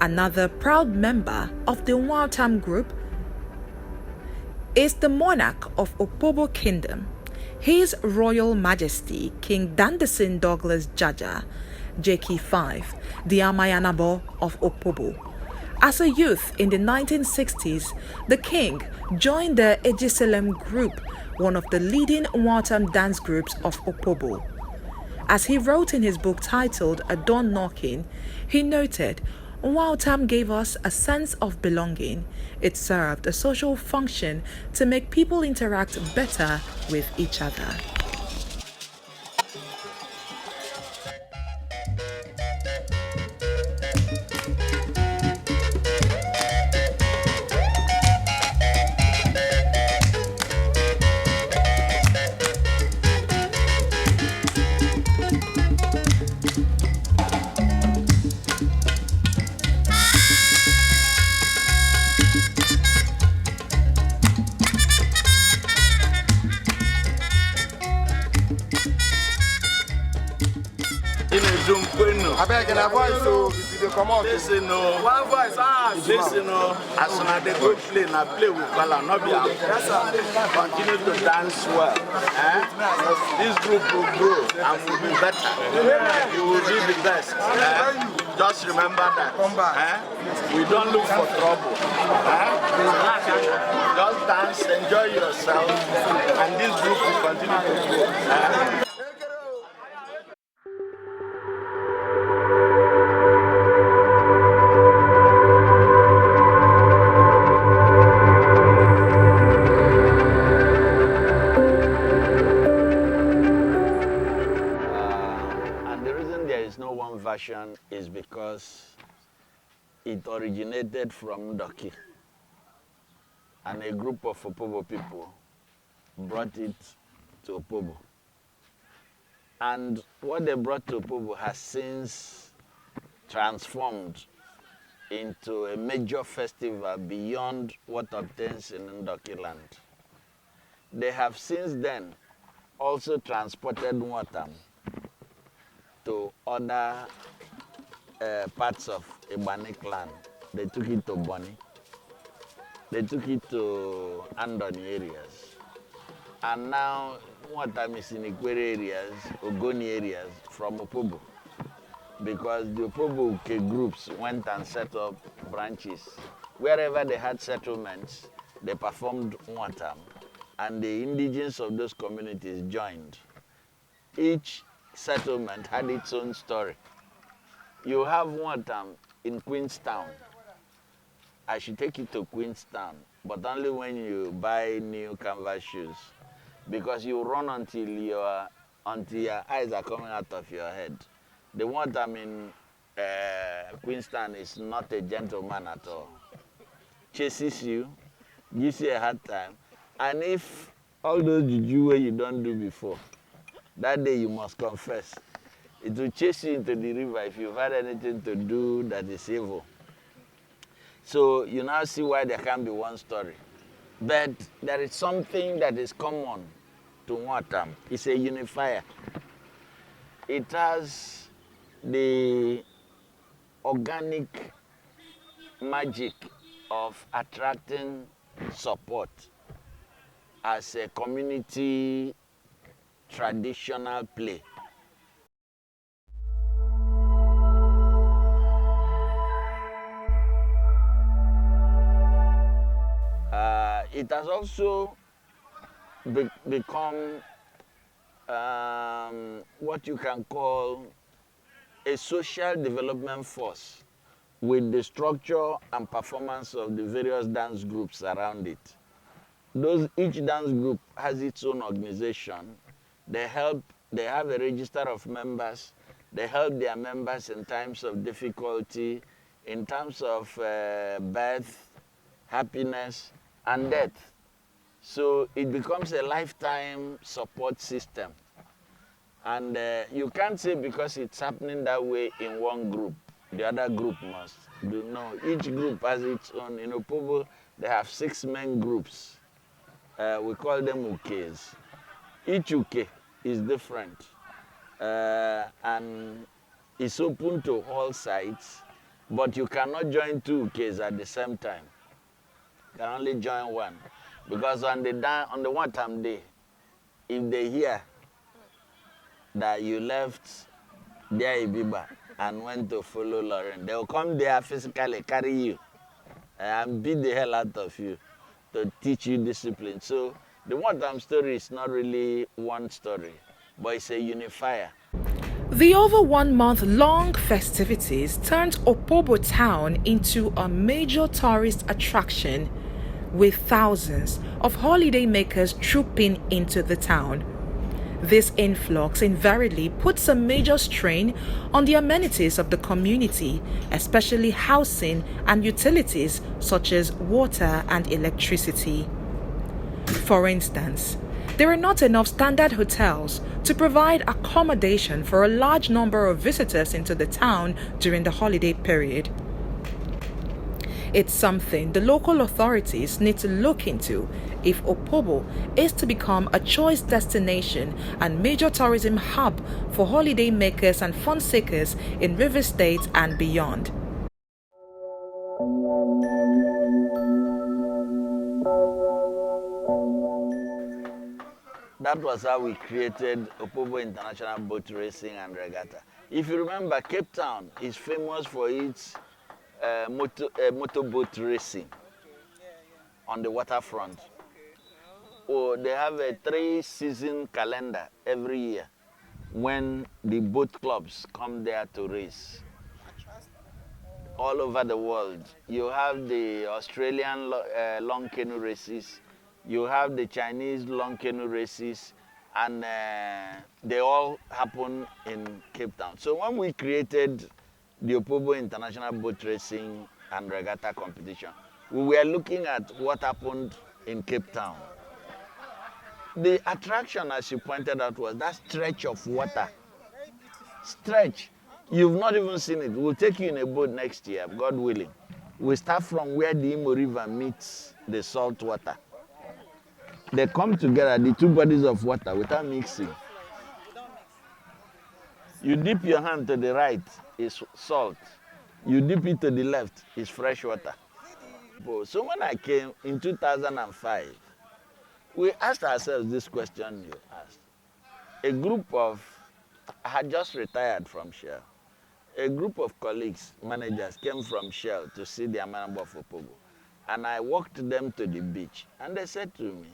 Another proud member of the Watam group is the monarch of Opobo Kingdom, His Royal Majesty King Danderson Douglas Jaja, JK5, the Amayanabo of Opobo. As a youth in the 1960s, the king joined the Ejiselem group, one of the leading Watam dance groups of Opobo. As he wrote in his book titled A Dawn Knocking, he noted, Watam gave us a sense of belonging. It served a social function to make people interact better with each other. I beg a voice so you come out. Listen, one voice. Listen, as soon as they go play, now play with Bala, not be continue to dance well. This group will grow and will be better. You will be the best. Just remember that. We don't look for trouble. Just dance, enjoy yourself, and this group will continue to grow. Version is because it originated from Ndoki, and a group of Opobo people brought it to Opobo. And what they brought to Opobo has since transformed into a major festival beyond what obtains in Ndoki land. They have since then also transported Watam to other parts of Ibanik land. They took it to Boni. They took it to Andoni areas. And now Watam is in Ikwere areas, Ogoni areas from Opobo. Because the Opobo groups went and set up branches. Wherever they had settlements, they performed Watam. And the indigenes of those communities joined. Each settlement had its own story. You have Watam in Queenstown. I should take you to Queenstown, but only when you buy new canvas shoes, because you run until your eyes are coming out of your head. The Watam in Queenstown is not a gentleman at all. Chases you, gives you a hard time, and if all those juju you don't do before, that day you must confess. It will chase you into the river if you've had anything to do that is evil. So you now see why there can be one story. But there is something that is common to Watam. It's a unifier. It has the organic magic of attracting support as a community traditional play. It has also become what you can call a social development force with the structure and performance of the various dance groups around it. Each dance group has its own organization. They have a register of members. They help their members in times of difficulty, in terms of birth, happiness, and death. So it becomes a lifetime support system. And you can't say because it's happening that way in one group, the other group must do. No, each group has its own. In Opobo, they have 6 main groups. We call them ukes. Each uke is different and is open to all sides But you cannot join two cases at the same time. You can only join one. Because on the one time day, if they hear that you left their Ibiba and went to follow Lauren, they will come there physically, carry you, and beat the hell out of you to teach you discipline. So the one time story is not really one story, but it's a unifier. The over 1 month long festivities turned Opobo town into a major tourist attraction, with thousands of holidaymakers trooping into the town. This influx invariably puts a major strain on the amenities of the community, especially housing and utilities such as water and electricity. For instance, there are not enough standard hotels to provide accommodation for a large number of visitors into the town during the holiday period. It's something the local authorities need to look into if Opobo is to become a choice destination and major tourism hub for holiday makers and fun seekers in River State and beyond. That was how we created Opobo International Boat Racing and Regatta. If you remember, Cape Town is famous for its motorboat racing on the waterfront. Oh, they have a 3-season calendar every year when the boat clubs come there to race. All over the world. You have the Australian long canoe races, you have the Chinese long canoe races, and they all happen in Cape Town. So when we created the Opobo International Boat Racing and Regatta competition, we were looking at what happened in Cape Town. The attraction, as you pointed out, was that stretch of water. Stretch. You've not even seen it. We'll take you in a boat next year, God willing. We start from where the Imo River meets the salt water. They come together, the two bodies of water, without mixing. You dip your hand to the right, it's salt. You dip it to the left, it's fresh water. So when I came in 2005, we asked ourselves this question you asked. A group of, I had just retired from Shell. A group of colleagues, managers, came from Shell to see the Amanabo of Opobo. And I walked them to the beach. And they said to me,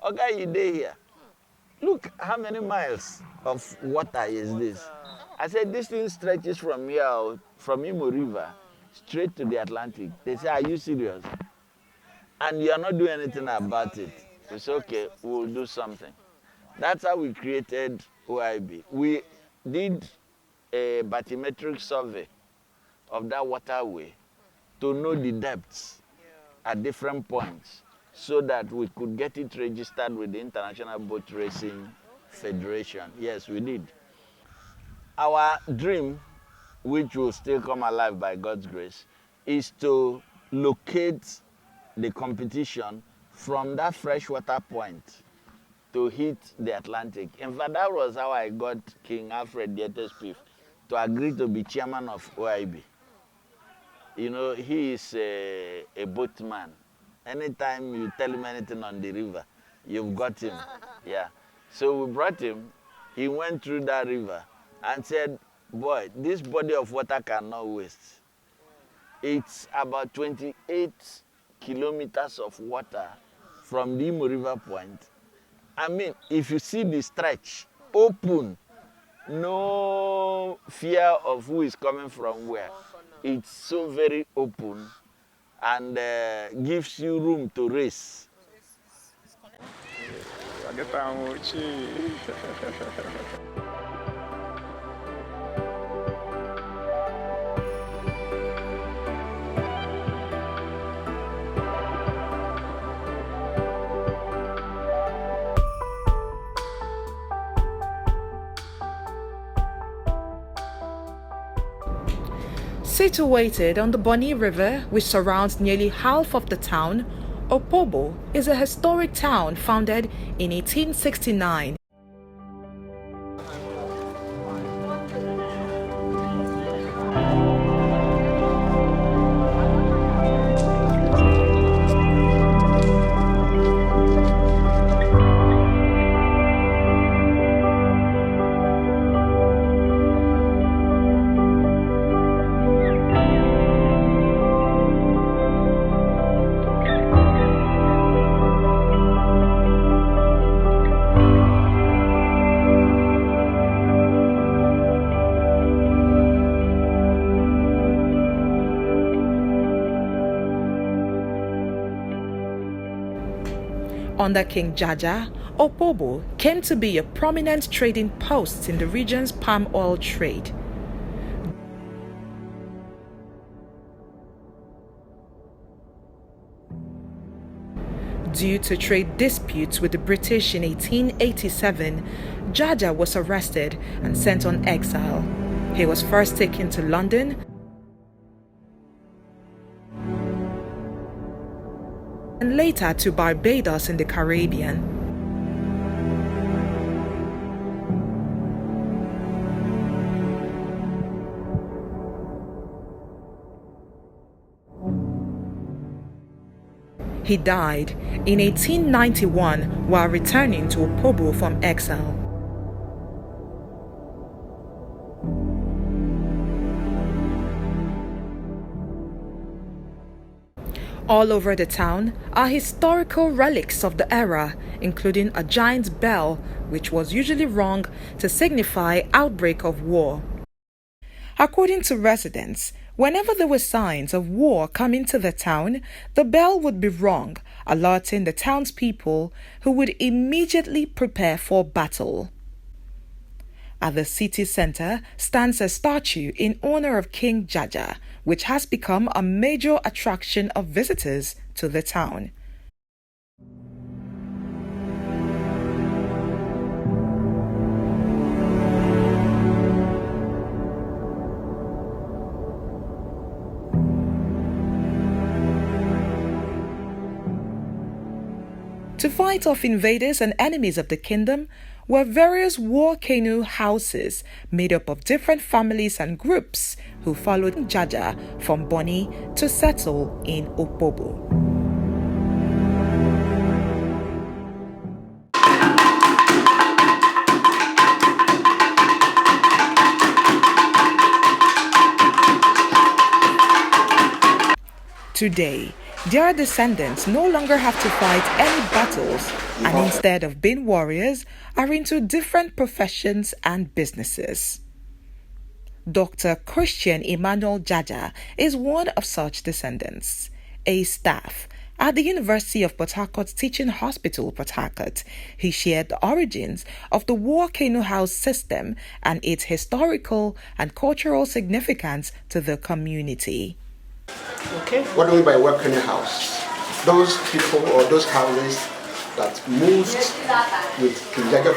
"Okay, you day here. Look, how many miles of water is this?" I said, "This thing stretches from here, from Imo River, straight to the Atlantic." They said, "Are you serious? And you are not doing anything about it?" We said, "Okay, we'll do something." That's how we created OIB. We did a bathymetric survey of that waterway to know the depths at different points so that we could get it registered with the International Boat Racing Federation. Yes, we did. Our dream, which will still come alive by God's grace, is to locate the competition from that freshwater point to hit the Atlantic. In fact, that was how I got King Alfred Dieterspiff to agree to be chairman of OIB. You know, he is a boatman. Anytime you tell him anything on the river, you've got him. Yeah. So we brought him. He went through that river and said, "Boy, this body of water cannot waste." It's about 28 kilometers of water from the Imo River point. I mean, if you see the stretch, open, no fear of who is coming from where. It's so very open and gives you room to race. Situated on the Bonny River, which surrounds nearly half of the town, Opobo is a historic town founded in 1869. Under King Jaja, Opobo came to be a prominent trading post in the region's palm oil trade. Due to trade disputes with the British in 1887, Jaja was arrested and sent on exile. He was first taken to London and later to Barbados in the Caribbean. He died in 1891 while returning to Opobo from exile. All over the town are historical relics of the era, including a giant bell, which was usually rung to signify outbreak of war. According to residents, whenever there were signs of war coming to the town, the bell would be rung, alerting the townspeople who would immediately prepare for battle. At the city center stands a statue in honor of King Jaja, which has become a major attraction of visitors to the town. To fight off invaders and enemies of the kingdom were various war canoe houses made up of different families and groups who followed Jaja from Bonny to settle in Opobo. Today, their descendants no longer have to fight any battles and instead of being warriors are into different professions and businesses. Dr. Christian Emmanuel Jaja is one of such descendants. A staff at the University of Port Harcourt's Teaching Hospital, Port Harcourt, he shared the origins of the war canoe house system and its historical and cultural significance to the community. Okay. What do we mean by war canoe house? Those people or those houses that moved with King Jaja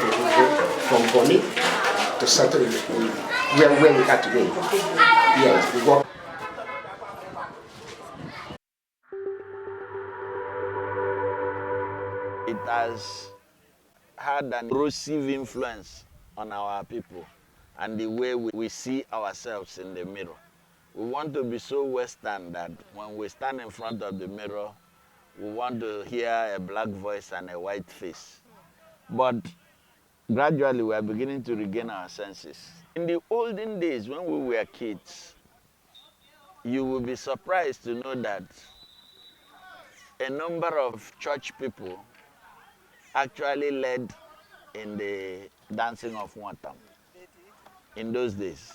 from Bonny to settle in where we are today. Yes, we walk. It has had an erosive influence on our people and the way we see ourselves in the mirror. We want to be so Western that when we stand in front of the mirror, we want to hear a black voice and a white face. But gradually we are beginning to regain our senses. In the olden days when we were kids, you will be surprised to know that a number of church people actually led in the dancing of Watam in those days.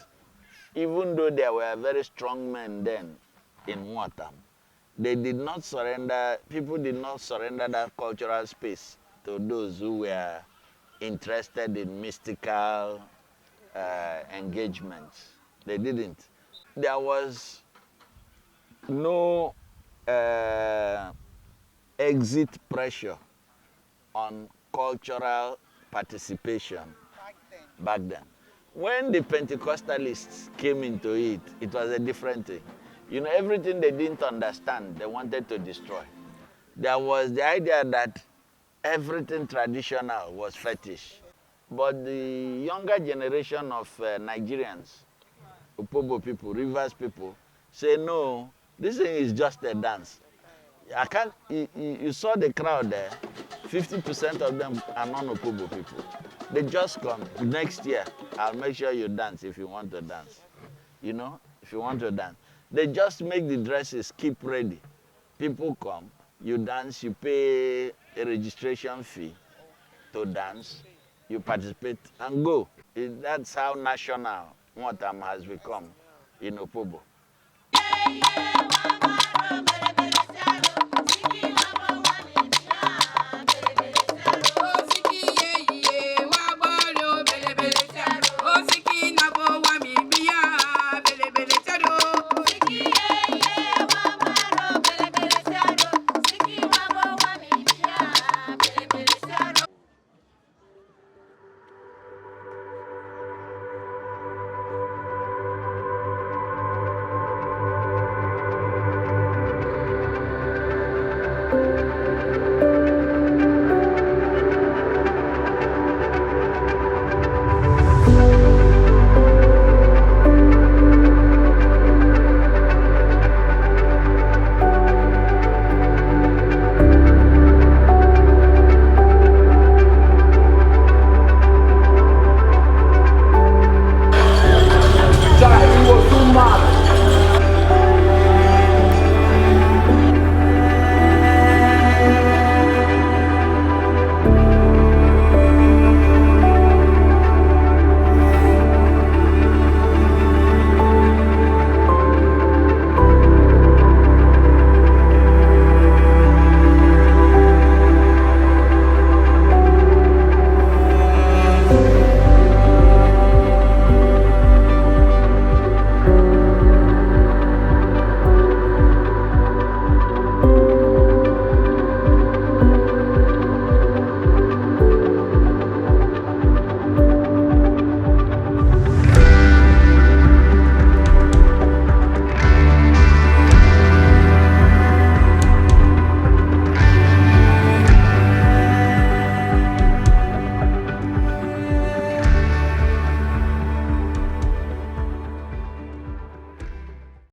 Even though there were very strong men then in Watam, they did not surrender, people did not surrender that cultural space to those who were interested in mystical engagements. They didn't. There was no exit pressure on cultural participation back then. When the Pentecostalists came into it, it was a different thing. You know, everything they didn't understand, they wanted to destroy. There was the idea that everything traditional was fetish. But the younger generation of Nigerians, Opobo people, Rivers people, say, no, this thing is just a dance. You saw the crowd there, 50% of them are non-Opobo people. They just come. Next year, I'll make sure you dance if you want to dance. You know, if you want to dance. They just make the dresses, keep ready. People come, you dance, you pay a registration fee to dance, you participate and go. That's how national Watam has become in Opobo.